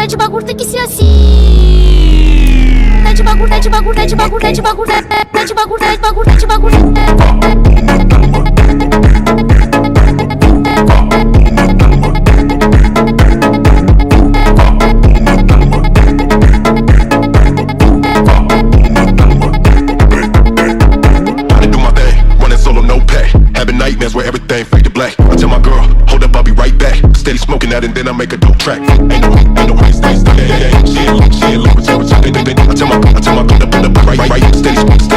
de bagulho tem que ser assim. É de bagulho, é de bagulho, é de bagulho, é de bagulho, é de bagulho, é de bagulho, é de bagulho. Nightmares where everything fade to black. I tell my girl, hold up, I'll be right back. Steady smoking that and then I make a dope track. Ain't no race, stay, yeah, yeah, yeah. She ain't like, return. I tell my girl to pull up, right. Steady smoking.